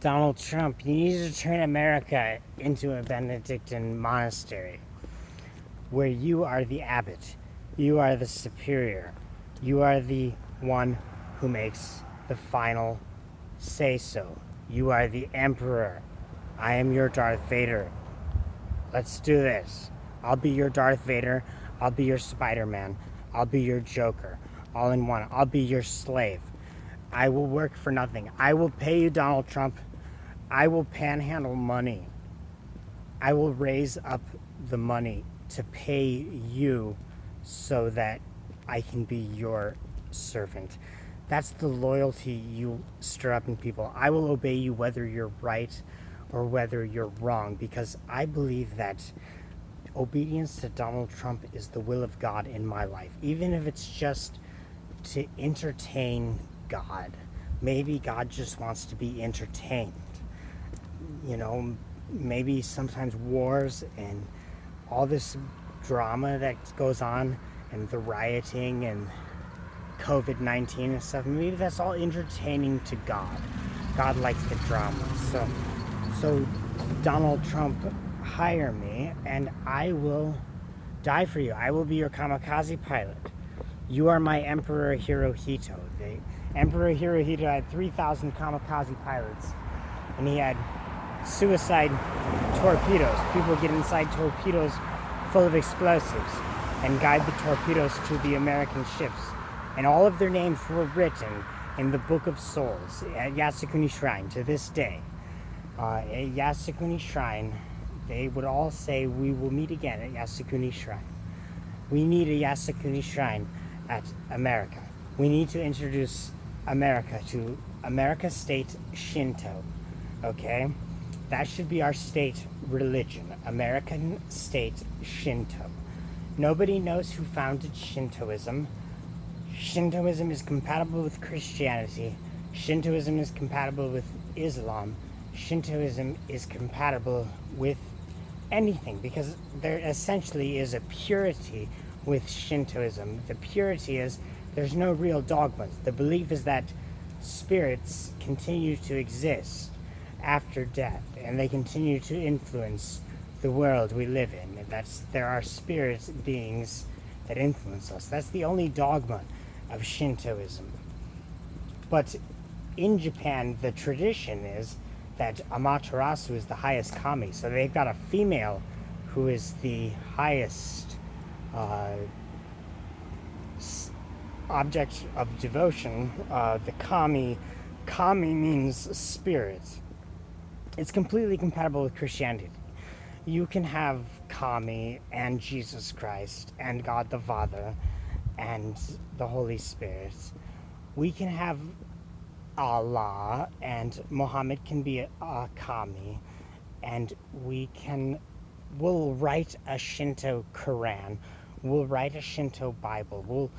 Donald Trump, you need to turn America into a Benedictine monastery where you are the abbot, you are the superior, you are the one who makes the final say so. You are the emperor. I am your Darth Vader. Let's do this. I'll be your Darth Vader. I'll be your Spider-Man. I'll be your Joker. All in one. I'll be your slave. I will work for nothing. I will pay you, Donald Trump. I will panhandle money. I will raise up the money to pay you so that I can be your servant. That's the loyalty you stir up in people. I will obey you whether you're right or whether you're wrong, because I believe that obedience to Donald Trump is the will of God in my life, even if it's just to entertain God. Maybe God just wants to be entertained. You know, maybe sometimes wars and all this drama that goes on and the rioting and COVID-19 and stuff, maybe that's all entertaining to God. God likes the drama. So Donald Trump, hire me and I will die for you. I will be your kamikaze pilot. You are my Emperor Hirohito. The Emperor Hirohito had 3,000 kamikaze pilots, and he had suicide torpedoes. People get inside torpedoes full of explosives and guide the torpedoes to the American ships. And all of their names were written in the Book of Souls at Yasukuni Shrine to this day. At Yasukuni Shrine, they would all say, "We will meet again at Yasukuni Shrine." We need a Yasukuni Shrine at America. We need to introduce America to America State Shinto, okay? That should be our state religion, American State Shinto. Nobody knows who founded Shintoism. Shintoism is compatible with Christianity. Shintoism is compatible with Islam. Shintoism is compatible with anything, because there essentially is a purity with Shintoism. The purity is there's no real dogmas. The belief is that spirits continue to exist after death, and they continue to influence the world we live in. There are spirit beings that influence us. That's the only dogma of Shintoism. But in Japan, the tradition is that Amaterasu is the highest kami. So they've got a female who is the highest object of devotion. The kami. Kami means spirit. It's completely compatible with Christianity. You can have kami and Jesus Christ and God the Father and the Holy Spirit. We can have Allah, and Muhammad can be a kami, and we'll write a Shinto Quran, we'll write a Shinto Bible.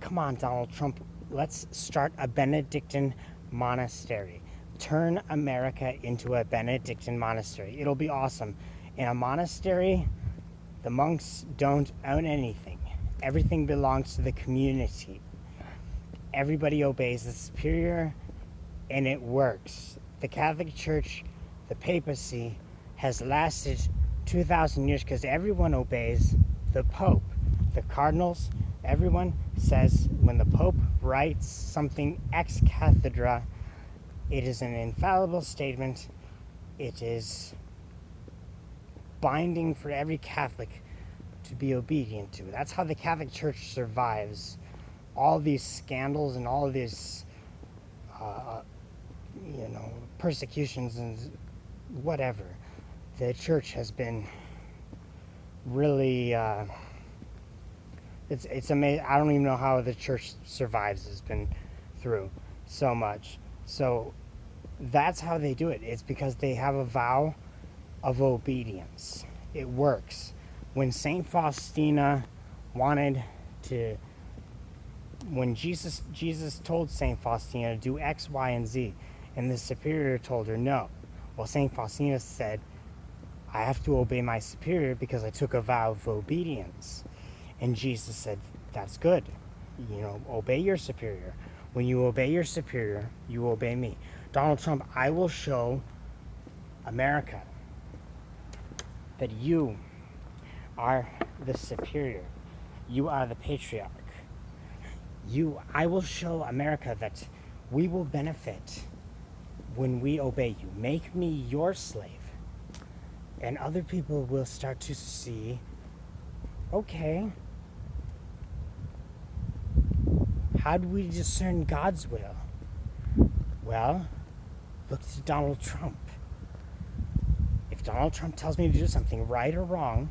Come on, Donald Trump, let's start a Benedictine monastery. Turn America into a Benedictine monastery. It'll be awesome. In a monastery, the monks don't own anything. Everything belongs to the community. Everybody obeys the superior, and it works. The Catholic Church, the papacy, has lasted 2,000 years because everyone obeys the Pope. The cardinals, everyone says when the Pope writes something ex cathedra, it is an infallible statement. It is binding for every Catholic to be obedient to. That's how the Catholic Church survives all these scandals and all these, persecutions and whatever. The church has been really, it's amazing. I don't even know how the church survives. It's been through so much. So that's how they do it. It's because they have a vow of obedience. It works. When Saint Faustina when Jesus told Saint Faustina to do X, Y, and Z, and the superior told her no. Well, Saint Faustina said, I have to obey my superior because I took a vow of obedience. And Jesus said, that's good. Obey your superior. When you obey your superior, you obey me. Donald Trump, I will show America that you are the superior. You are the patriarch. I will show America that we will benefit when we obey you. Make me your slave. And other people will start to see, okay, how do we discern God's will? Well, look to Donald Trump. If Donald Trump tells me to do something, right or wrong,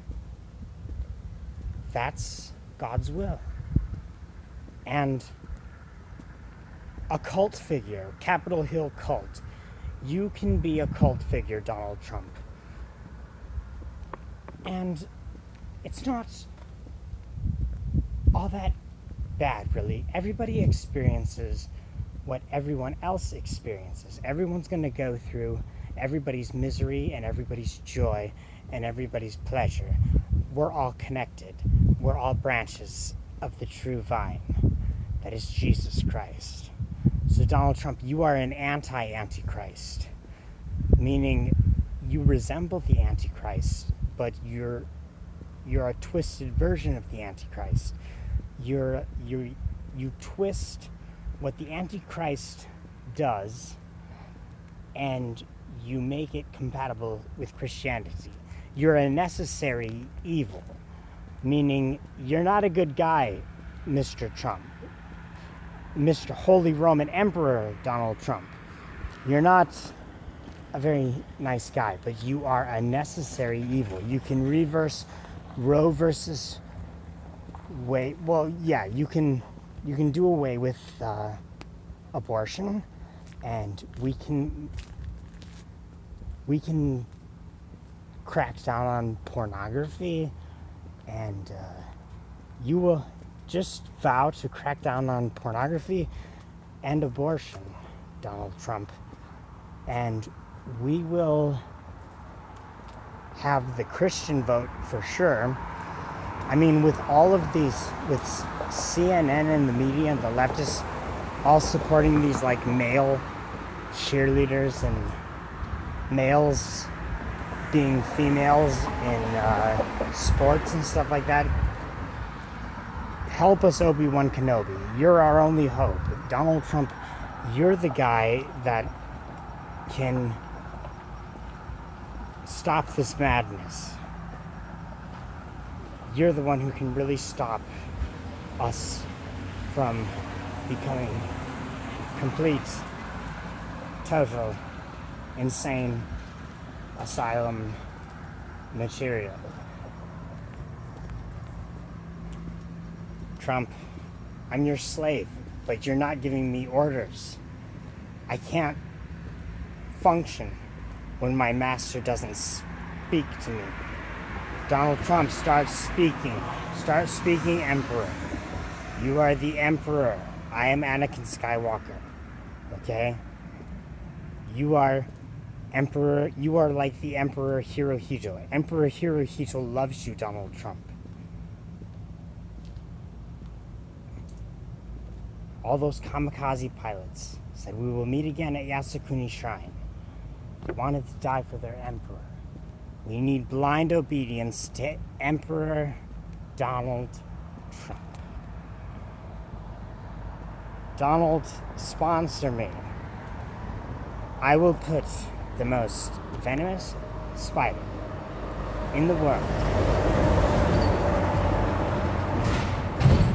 that's God's will. And a cult figure, Capitol Hill cult. You can be a cult figure, Donald Trump. And it's not all that bad, really. Everybody experiences what everyone else experiences. Everyone's going to go through everybody's misery and everybody's joy and everybody's pleasure. We're all connected. We're all branches of the true vine. That is Jesus Christ. So Donald Trump, you are an anti-Antichrist, meaning you resemble the Antichrist, but you're a twisted version of the Antichrist. You twist what the Antichrist does, and you make it compatible with Christianity. You're a necessary evil, meaning you're not a good guy, Mr. Trump. Mr. Holy Roman Emperor Donald Trump. You're not a very nice guy, but you are a necessary evil. You can reverse Roe versus Wade. Well, yeah, you can do away with abortion, and we can crack down on pornography, and you will just vow to crack down on pornography and abortion, Donald Trump, and we will have the Christian vote for sure. I mean, with all of these, with CNN and the media and the leftists all supporting these like male cheerleaders and males being females in sports and stuff like that, help us, Obi-Wan Kenobi. You're our only hope. Donald Trump, you're the guy that can stop this madness. You're the one who can really stop us from becoming complete, total, insane asylum material. Trump, I'm your slave, but you're not giving me orders. I can't function when my master doesn't speak to me. Donald Trump, start speaking. Start speaking, Emperor. You are the Emperor. I am Anakin Skywalker. Okay? You are Emperor. You are like the Emperor Hirohito. Emperor Hirohito loves you, Donald Trump. All those kamikaze pilots said we will meet again at Yasukuni Shrine. They wanted to die for their emperor. We need blind obedience to Emperor Donald Trump. Donald, sponsor me. I will put the most venomous spider in the world.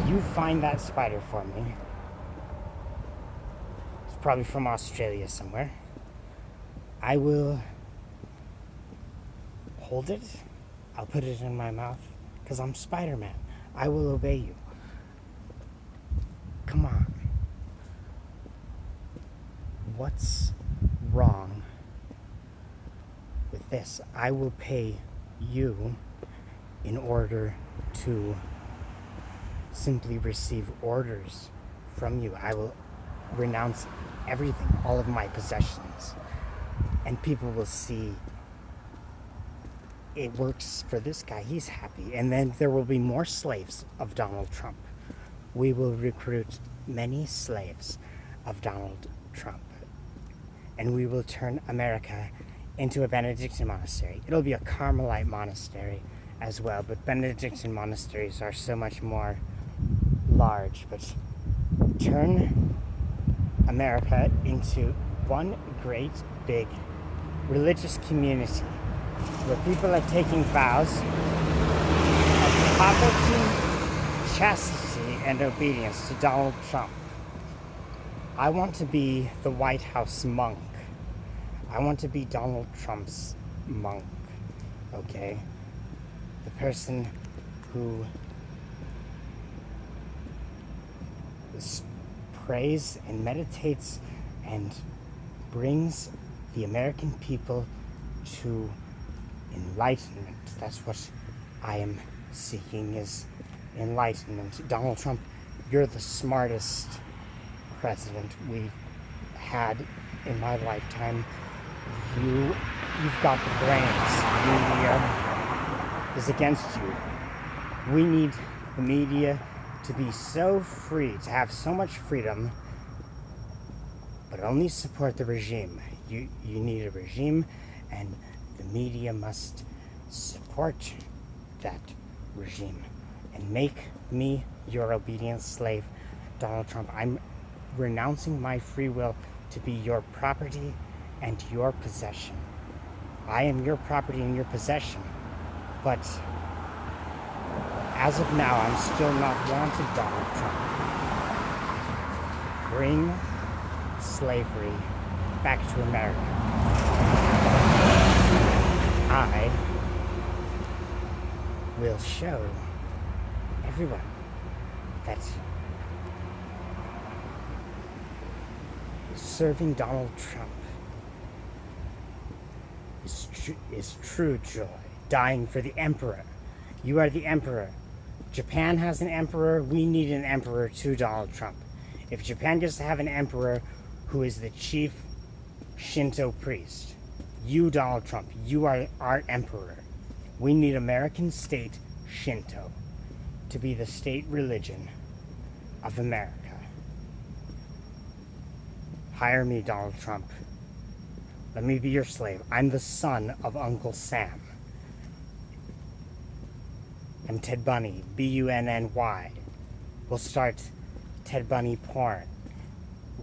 You find that spider for me. It's probably from Australia somewhere. I will hold it. I'll put it in my mouth because I'm Spider-Man. I will obey you. Come on. What's wrong with this? I will pay you in order to simply receive orders from you. I will renounce everything, all of my possessions, and people will see it works for this guy. He's happy. And then there will be more slaves of Donald Trump. We will recruit many slaves of Donald Trump. and we will turn America into a Benedictine monastery. It'll be a Carmelite monastery as well, but Benedictine monasteries are so much more large. But turn America into one great big religious community where people are taking vows of poverty, chastity, and obedience to Donald Trump. I want to be the White House monk. I want to be Donald Trump's monk, okay? The person who prays and meditates and brings the American people to enlightenment. That's what I am seeking, is enlightenment. Donald Trump, you're the smartest president we've had in my lifetime. You've got the brains. The media is against you. We need the media to be so free, to have so much freedom, but only support the regime. You need a regime, and the media must support that regime and make me your obedient slave, Donald Trump. I'm renouncing my free will to be your property and your possession. I am your property and your possession, but as of now, I'm still not wanted, Donald Trump. Bring slavery back to America. I will show everyone that serving Donald Trump is true joy. Dying for the emperor. You are the emperor. Japan has an emperor. We need an emperor too, Donald Trump. If Japan gets to have an emperor who is the chief Shinto priest, you, Donald Trump, you are our emperor. We need American state Shinto to be the state religion of America. Hire me, Donald Trump. Let me be your slave. I'm the son of Uncle Sam. I'm Ted Bunny, Bunny. We'll start Ted Bunny porn,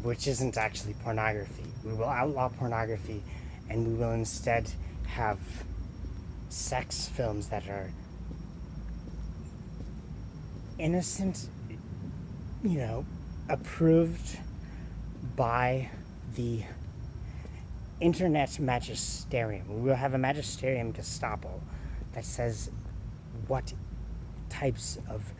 which isn't actually pornography. We will outlaw pornography, and we will instead have sex films that are innocent, approved by the internet magisterium. We will have a magisterium Gestapo that says what types of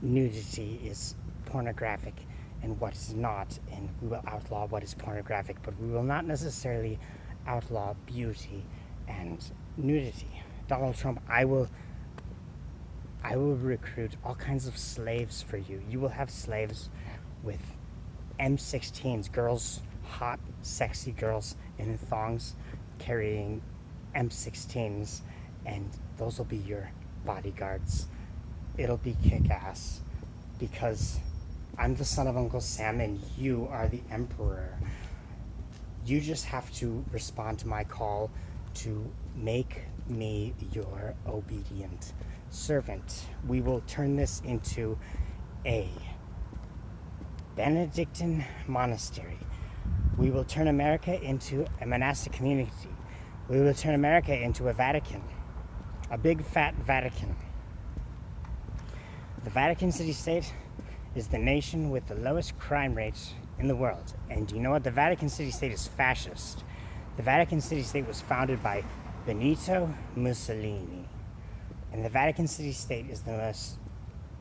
nudity is pornographic and what is not, and we will outlaw what is pornographic, but we will not necessarily outlaw beauty and nudity. Donald Trump, I will recruit all kinds of slaves for you. You will have slaves with M16s, girls, hot, sexy girls in thongs carrying M16s, and those will be your bodyguards. It'll be kick-ass because I'm the son of Uncle Sam and you are the emperor. You just have to respond to my call to make me your obedient servant. We will turn this into a Benedictine monastery. We will turn America into a monastic community. We will turn America into a Vatican, a big fat Vatican. The Vatican City-State is the nation with the lowest crime rates in the world. And do you know what? The Vatican City-State is fascist. The Vatican City-State was founded by Benito Mussolini. And the Vatican City-State is the most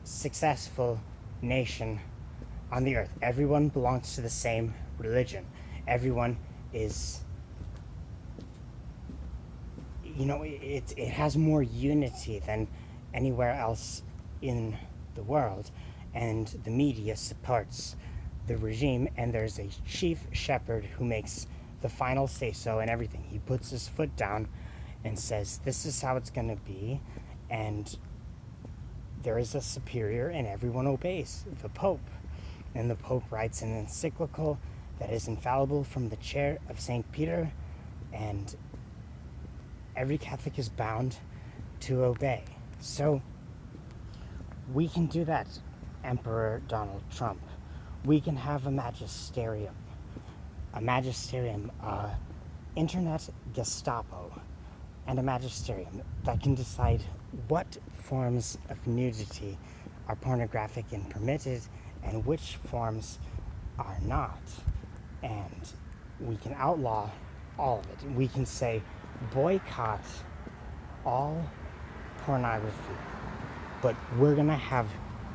successful nation on the earth. Everyone belongs to the same religion. Everyone is, it has more unity than anywhere else in the world, and the media supports the regime, and there's a chief shepherd who makes the final say-so and everything. He puts his foot down and says, this is how it's going to be, and there is a superior and everyone obeys, the Pope. And the Pope writes an encyclical that is infallible from the chair of St. Peter, and every Catholic is bound to obey. So we can do that, Emperor Donald Trump. We can have a magisterium, internet Gestapo, and a magisterium that can decide what forms of nudity are pornographic and permitted and which forms are not. And we can outlaw all of it. We can say, boycott all pornography, but we're gonna have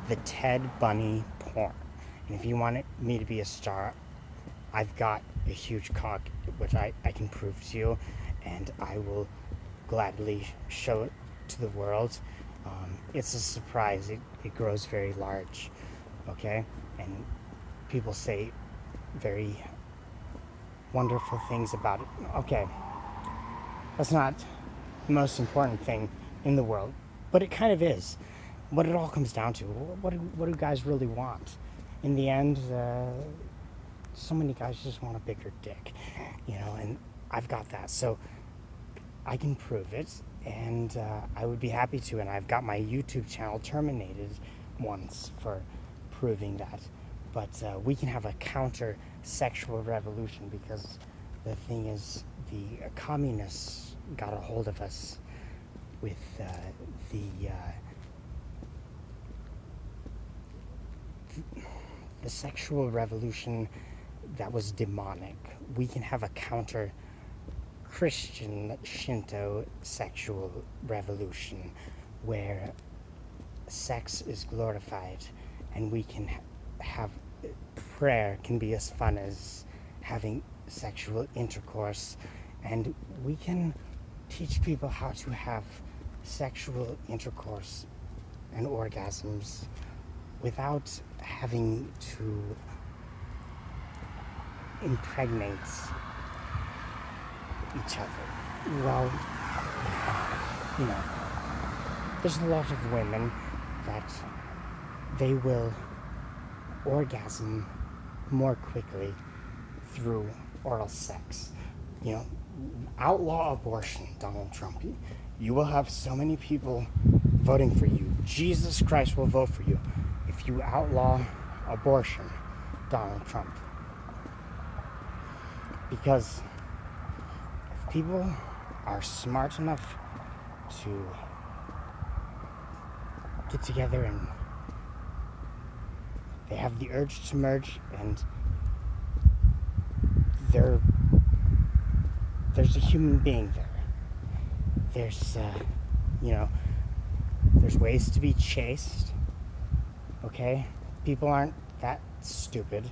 the Ted Bundy porn. And if you want me to be a star, I've got a huge cock, which I can prove to you, and I will gladly show it to the world. It's a surprise. It grows very large, okay? And people say very wonderful things about it. Okay, that's not the most important thing in the world, but it kind of is. What it all comes down to, what do guys really want? In the end, so many guys just want a bigger dick, and I've got that. So I can prove it, and I would be happy to, and I've got my YouTube channel terminated once for proving that. But we can have a counter-sexual revolution, because the thing is, the communists got a hold of us with the sexual revolution that was demonic. We can have a counter Christian Shinto sexual revolution where sex is glorified, and we can have prayer can be as fun as having sexual intercourse, and we can teach people how to have sexual intercourse and orgasms without having to impregnate each other. Well, there's a lot of women that they will orgasm more quickly through oral sex. Outlaw abortion, Donald Trump. You will have so many people voting for you. Jesus Christ will vote for you if you outlaw abortion, Donald Trump. Because if people are smart enough to get together and they have the urge to merge, and there's a human being there. There's ways to be chaste, okay? People aren't that stupid.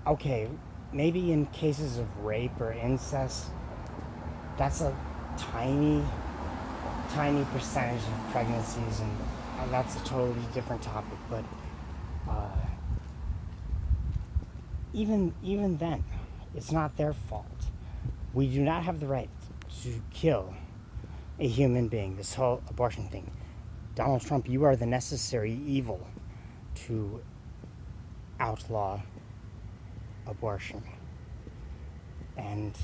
Okay, maybe in cases of rape or incest, that's a tiny percentage of pregnancies, and that's a totally different topic, but even then, it's not their fault. We do not have the right to kill a human being. This whole abortion thing. Donald Trump, you are the necessary evil to outlaw abortion. And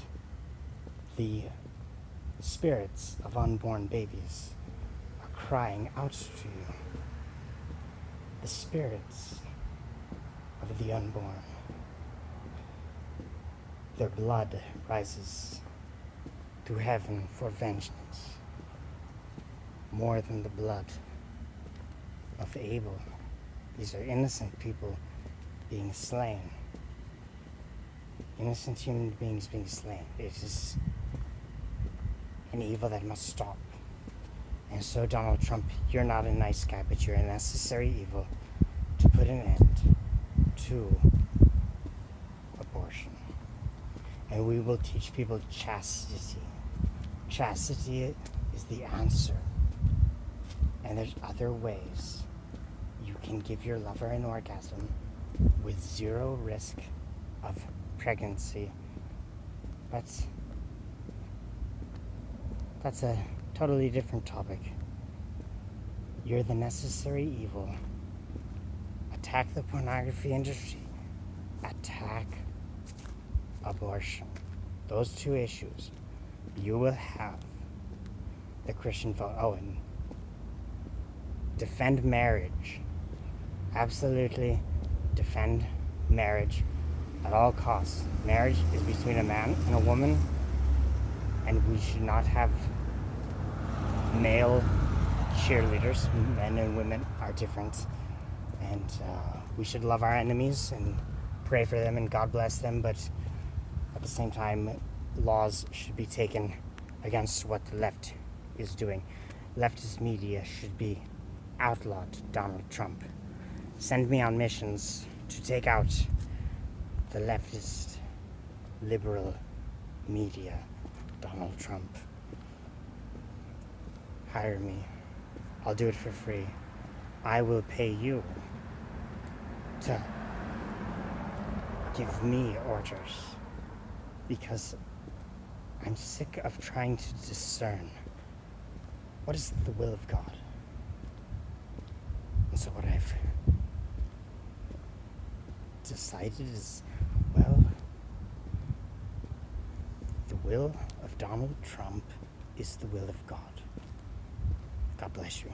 the spirits of unborn babies are crying out to you. The spirits of the unborn. Their blood rises to heaven for vengeance, more than the blood of Abel. These are innocent people being slain. Innocent human beings being slain. It is an evil that must stop. And so, Donald Trump, you're not a nice guy, but you're a necessary evil to put an end to abortion. And we will teach people chastity. Chastity is the answer. And there's other ways you can give your lover an orgasm with zero risk of pregnancy. That's a totally different topic. You're the necessary evil. Attack the pornography industry. Attack abortion, those two issues, you will have the Christian vote. Oh, and defend marriage. Absolutely defend marriage at all costs. Marriage is between a man and a woman, and we should not have male cheerleaders. Men and women are different, and we should love our enemies and pray for them and God bless them, but at the same time, laws should be taken against what the left is doing. Leftist media should be outlawed. Donald Trump, send me on missions to take out the leftist liberal media. Donald Trump, hire me. I'll do it for free. I will pay you to give me orders, because I'm sick of trying to discern what is the will of God. And so what I've decided is, well, the will of Donald Trump is the will of God. God bless you.